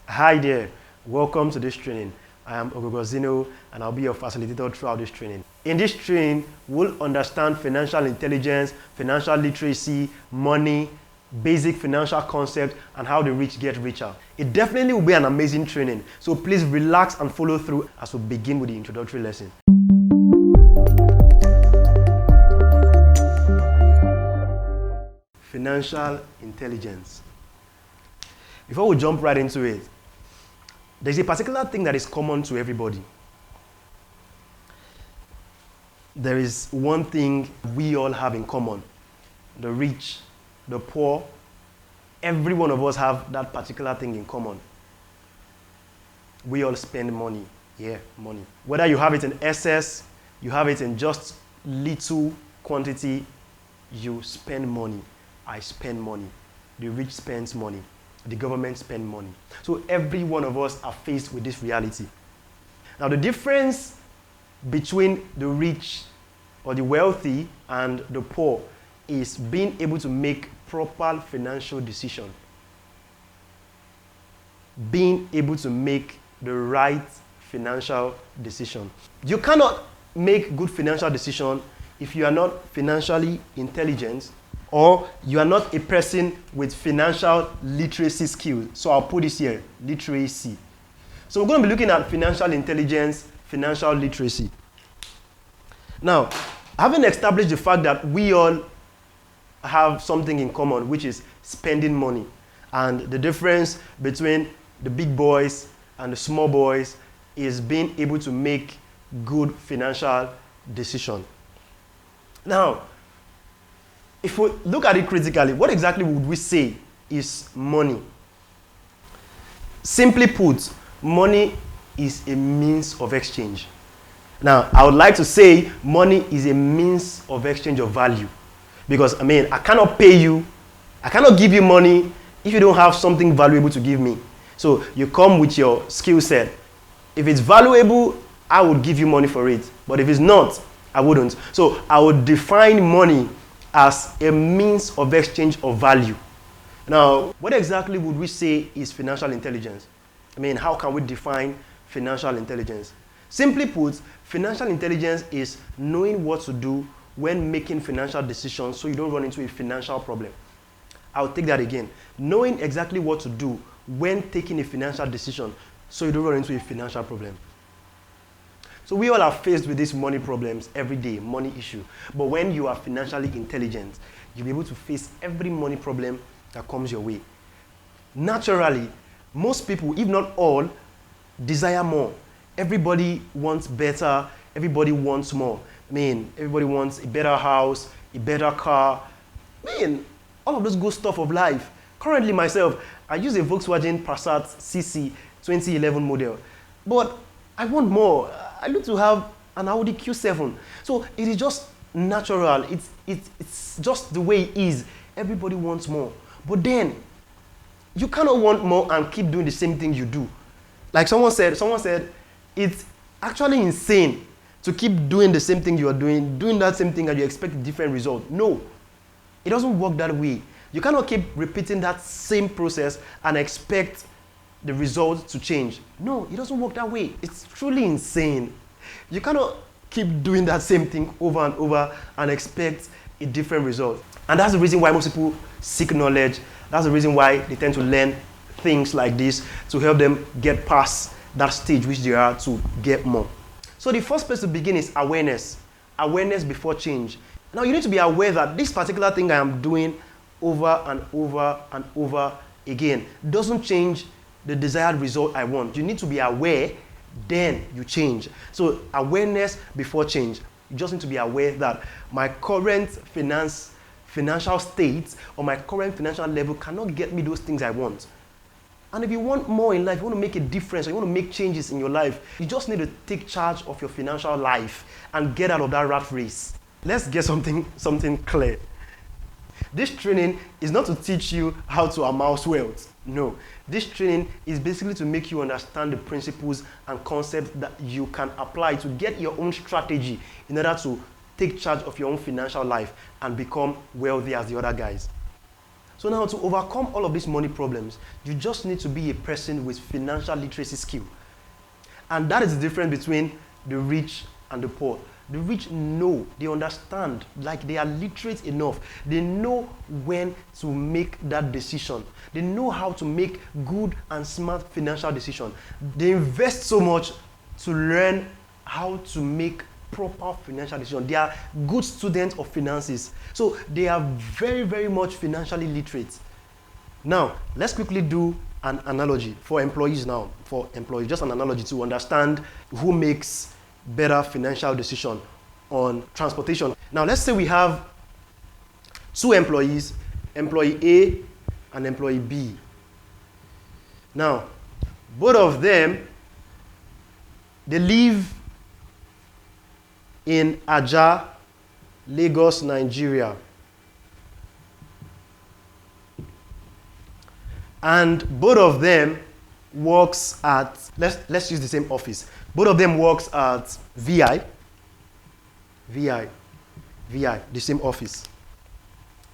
Hi there, welcome to this training. I am Oghoghozino and I'll be your facilitator throughout this training. In this training, we'll understand financial intelligence, financial literacy, money, basic financial concepts, and how the rich get richer. It definitely will be an amazing training, so please relax and follow through as we begin with the introductory lesson. Financial intelligence. Before we jump right into it, there's a particular thing that is common to everybody. There is one thing we all have in common. The rich, the poor, every one of us have that particular thing in common. We all spend money. Yeah, money. Whether you have it in excess, you have it in just little quantity, you spend money. I spend money. The rich spends money. The government spends money. So every one of us are faced with this reality. Now the difference between the rich or the wealthy and the poor is being able to make proper financial decisions. Being able to make the right financial decision. You cannot make good financial decisions if you are not financially intelligent or you are not a person with financial literacy skills. So I'll put this here, literacy. So we're going to be looking at financial intelligence, financial literacy. Now, having established the fact that we all have something in common, which is spending money, and the difference between the big boys and the small boys is being able to make good financial decisions. Now, if we look at it critically, what exactly would we say is money? Simply put, money is a means of exchange. Now, I would like to say money is a means of exchange of value. Because, I cannot pay you, I cannot give you money if you don't have something valuable to give me. So, you come with your skill set. If it's valuable, I would give you money for it. But if it's not, I wouldn't. So, I would define money as a means of exchange of value. Now, what exactly would we say is financial intelligence? How can we define financial intelligence? Simply put, financial intelligence is knowing what to do when making financial decisions so you don't run into a financial problem. I'll take that again. Knowing exactly what to do when taking a financial decision so you don't run into a financial problem. So we all are faced with these money problems every day, money issue. But when you are financially intelligent, you'll be able to face every money problem that comes your way. Naturally, most people, if not all, desire more. Everybody wants better. Everybody wants more. Everybody wants a better house, a better car. All of those good stuff of life. Currently myself, I use a Volkswagen Passat CC 2011 model. But I want more. I look to have an Audi Q7. So it is just natural. It's just the way it is. Everybody wants more. But then, you cannot want more and keep doing the same thing you do. Like someone said, it's actually insane to keep doing the same thing you are doing that same thing and you expect a different result. No, it doesn't work that way. You cannot keep repeating that same process and expect the result to change. No, it doesn't work that way. It's truly insane. You cannot keep doing that same thing over and over and expect a different result. And that's the reason why most people seek knowledge. That's the reason why they tend to learn things like this to help them get past that stage which they are to get more. So the first place to begin is awareness. Awareness before change. Now you need to be aware that this particular thing I am doing over and over and over again doesn't change the desired result I want. You need to be aware, then you change. So awareness before change. You just need to be aware that my current financial state or my current financial level cannot get me those things I want. And if you want more in life, you want to make a difference, or you want to make changes in your life, you just need to take charge of your financial life and get out of that rat race. Let's get something clear. This training is not to teach you how to amass wealth. No. This training is basically to make you understand the principles and concepts that you can apply to get your own strategy in order to take charge of your own financial life and become wealthy as the other guys. So now to overcome all of these money problems, you just need to be a person with financial literacy skill. And that is the difference between the rich and the poor. The rich know, they understand, like they are literate enough. They know when to make that decision. They know how to make good and smart financial decisions. They invest so much to learn how to make proper financial decisions. They are good students of finances. So they are very, very much financially literate. Now, let's quickly do an analogy for employees now. For employees, just an analogy to understand who makes better financial decision on transportation. Now, let's say we have two employees, employee A and employee B. Now, both of them, they live in Ajah, Lagos, Nigeria. And both of them works at, let's use the same office. Both of them works at VI, the same office.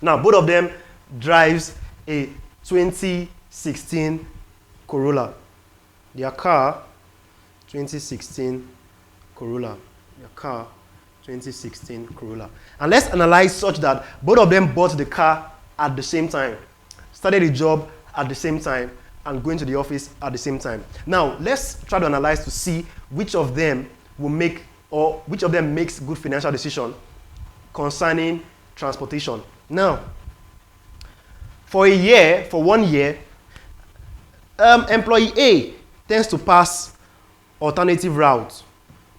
Now, both of them drives a 2016 Corolla. Their car, 2016 Corolla. Their car, 2016 Corolla. And let's analyze such that both of them bought the car at the same time, started the job at the same time, and going to the office at the same time. Now, let's try to analyze to see which of them will make, or which of them makes good financial decision concerning transportation. Now, for 1 year, employee A tends to pass alternative routes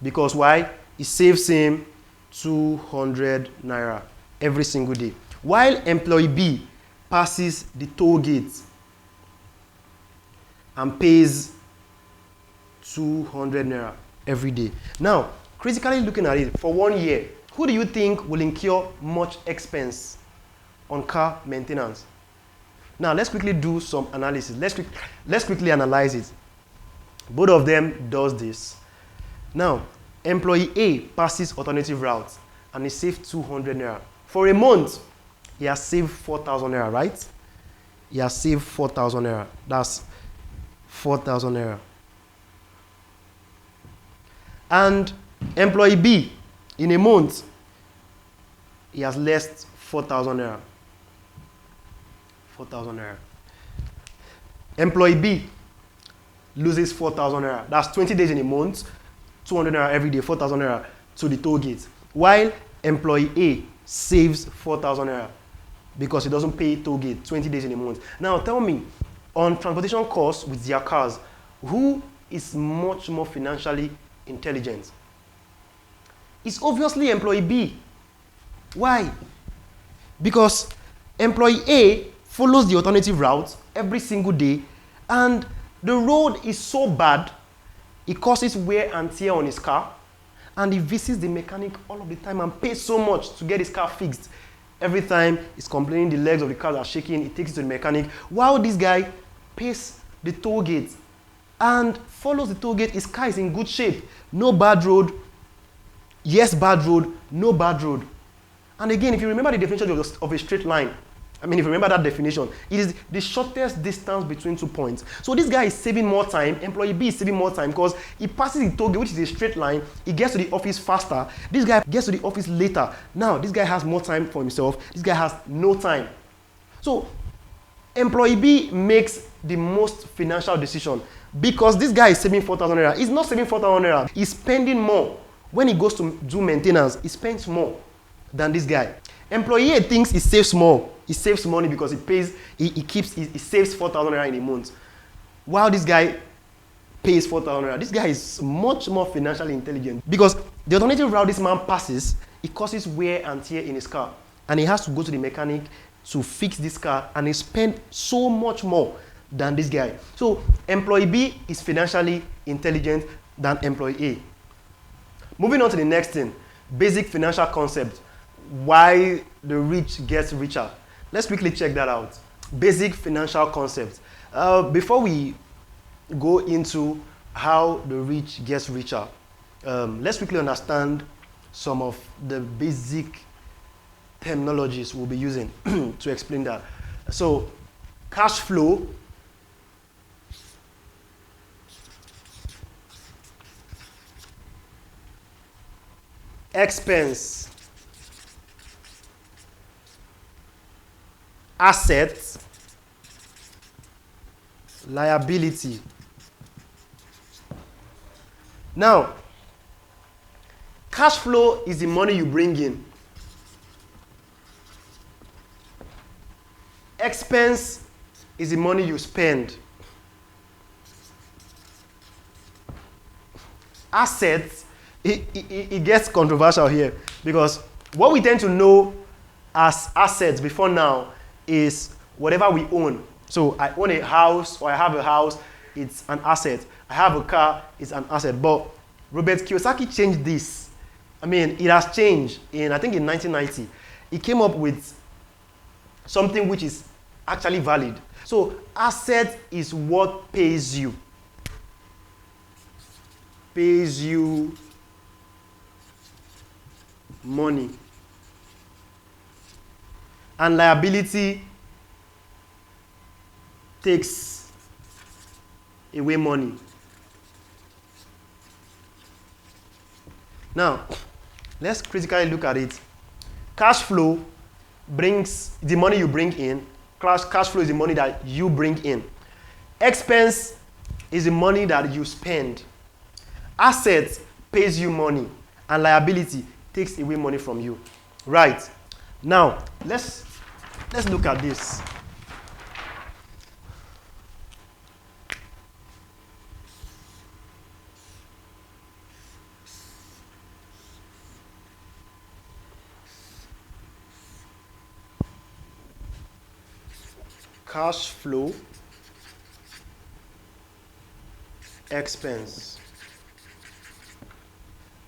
because why? It saves him 200 naira every single day. While employee B passes the toll gate and pays 200 naira every day. Now, critically looking at it, for 1 year, who do you think will incur much expense on car maintenance? Now, let's quickly do some analysis. Let's quickly analyze it. Both of them does this. Now, employee A passes alternative routes and he saved 200 naira. For a month, he has saved 4,000 naira, right? He has saved 4,000 naira. That's 4,000 naira. And employee B, in a month, he has lost 4,000 naira. 4,000 naira. Employee B loses 4,000 naira. That's 20 days in a month, 200 naira every day, 4,000 naira to the toll gate. While employee A saves 4,000 naira because he doesn't pay toll gate 20 days in a month. Now tell me, on transportation costs with their cars, who is much more financially intelligent? It's obviously employee B. Why? Because employee A follows the alternative route every single day, and the road is so bad, it causes wear and tear on his car, and he visits the mechanic all of the time and pays so much to get his car fixed. Every time he's complaining the legs of the car are shaking, he takes it to the mechanic, while this guy pays the toll gate and follows the toll gate. His car is in good shape. No bad road. Yes, bad road. No bad road. And again, if you remember the definition of a straight line, if you remember that definition, it is the shortest distance between 2 points. So this guy is saving more time. Employee B is saving more time because he passes the toll gate, which is a straight line. He gets to the office faster. This guy gets to the office later. Now, this guy has more time for himself. This guy has no time. So employee B makes the most financial decision because this guy is saving 4,000 naira. He's not saving 4,000 naira. He's spending more. When he goes to do maintenance, he spends more than this guy. Employee A thinks he saves more. He saves money because he saves 4,000 naira in a month. While this guy pays 4,000 naira. This guy is much more financially intelligent because the alternative route this man passes, it causes wear and tear in his car. And he has to go to the mechanic to fix this car, and he spends so much more than this guy. So employee B is financially intelligent than employee A. Moving on to the next thing, basic financial concept. Why the rich gets richer. Let's quickly check that out. Basic financial concept. Before we go into how the rich gets richer, let's quickly understand some of the basic terminologies we'll be using to explain that. So cash flow expense asset liability. Now, cash flow is the money you bring in. Expense is the money you spend. Assets, it gets controversial here because what we tend to know as assets before now is whatever we own. So I own a house or I have a house, it's an asset. I have a car, it's an asset. But Robert Kiyosaki changed this. I mean, it has changed I think in 1990. He came up with something which is actually valid. So asset is what pays you. Pays you money. And liability takes away money. Now, let's critically look at it. Cash flow brings the money you bring in. Cash flow is the money that you bring in. Expense is the money that you spend. Asset pays you money, and liability takes away money from you. Right. Now, let's look at this. Cash flow, expense,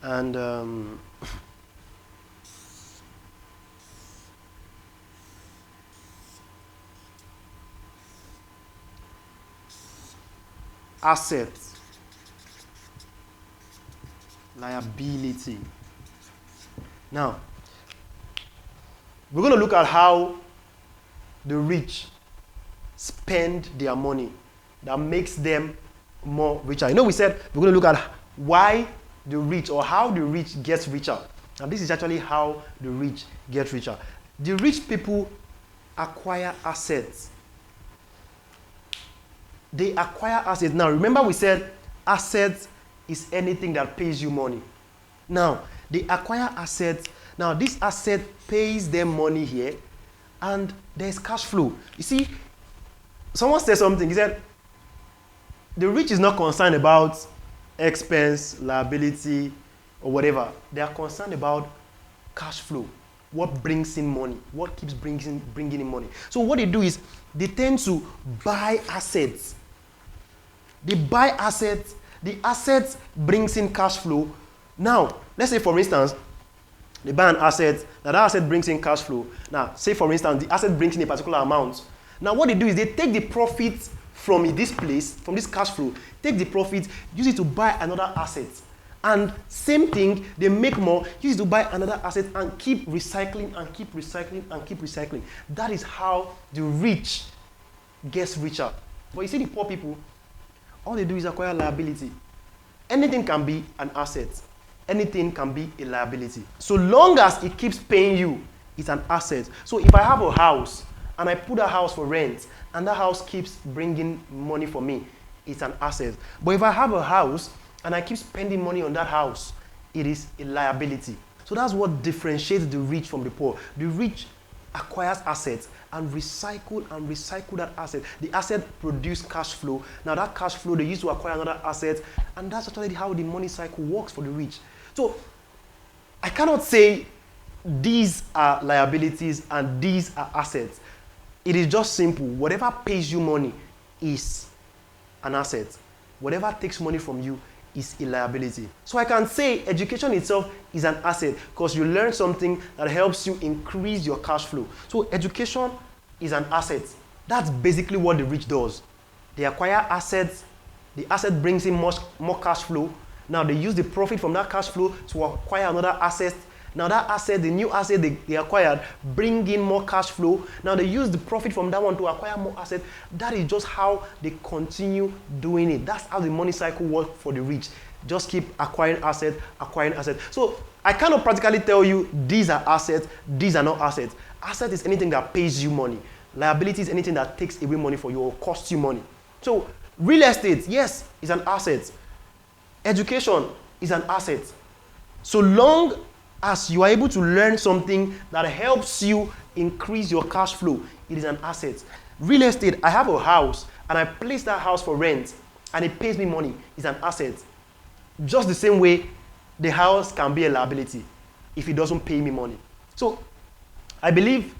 and assets, liability. Now, we're going to look at how the rich spend their money that makes them more richer. You know, we said we're going to look at why the rich or how the rich gets richer. And this is actually how the rich get richer. The rich people acquire assets. They acquire assets. Now, remember we said assets is anything that pays you money. Now, they acquire assets. Now, this asset pays them money here, and there's cash flow. You see, someone said something. He said, the rich is not concerned about expense, liability, or whatever. They are concerned about cash flow. What brings in money? What keeps bringing in money? So what they do is they tend to buy assets. They buy assets. The assets brings in cash flow. Now, let's say for instance, they buy an asset. Now that asset brings in cash flow. Now, say for instance, the asset brings in a particular amount. Now what they do is they take the profit from this place, from this cash flow, take the profit, use it to buy another asset. And same thing, they make more, use it to buy another asset and keep recycling and keep recycling and keep recycling. That is how the rich gets richer. But you see the poor people, all they do is acquire liability. Anything can be an asset. Anything can be a liability. So long as it keeps paying you, it's an asset. So if I have a house and I put a house for rent and that house keeps bringing money for me, it's an asset. But if I have a house and I keep spending money on that house, it is a liability. So that's what differentiates the rich from the poor. The rich acquires assets and recycle that asset. The asset produces cash flow. Now that cash flow they use to acquire another asset, and that's actually how the money cycle works for the rich. So I cannot say these are liabilities and these are assets. It is just simple. Whatever pays you money is an asset. Whatever takes money from you is a liability. So I can say education itself is an asset because you learn something that helps you increase your cash flow. So education is an asset. That's basically what the rich does. They acquire assets. The asset brings in much more cash flow. Now they use the profit from that cash flow to acquire another asset. Now that asset, the new asset they acquired, bring in more cash flow. Now they use the profit from that one to acquire more assets. That is just how they continue doing it. That's how the money cycle works for the rich. Just keep acquiring assets, acquiring assets. So I cannot practically tell you these are assets, these are not assets. Asset is anything that pays you money. Liability is anything that takes away money for you or costs you money. So real estate, yes, is an asset. Education is an asset. So long as you are able to learn something that helps you increase your cash flow, it is an asset. Real estate, I have a house and I place that house for rent and it pays me money, it's an asset. Just the same way the house can be a liability if it doesn't pay me money. So I believe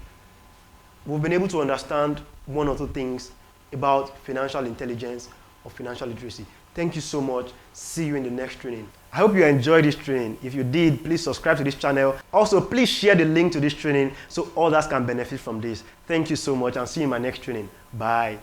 we've been able to understand one or two things about financial intelligence or financial literacy. Thank you so much. See you in the next training. I hope you enjoyed this training. If you did, please subscribe to this channel. Also, please share the link to this training so others can benefit from this. Thank you so much and see you in my next training. Bye.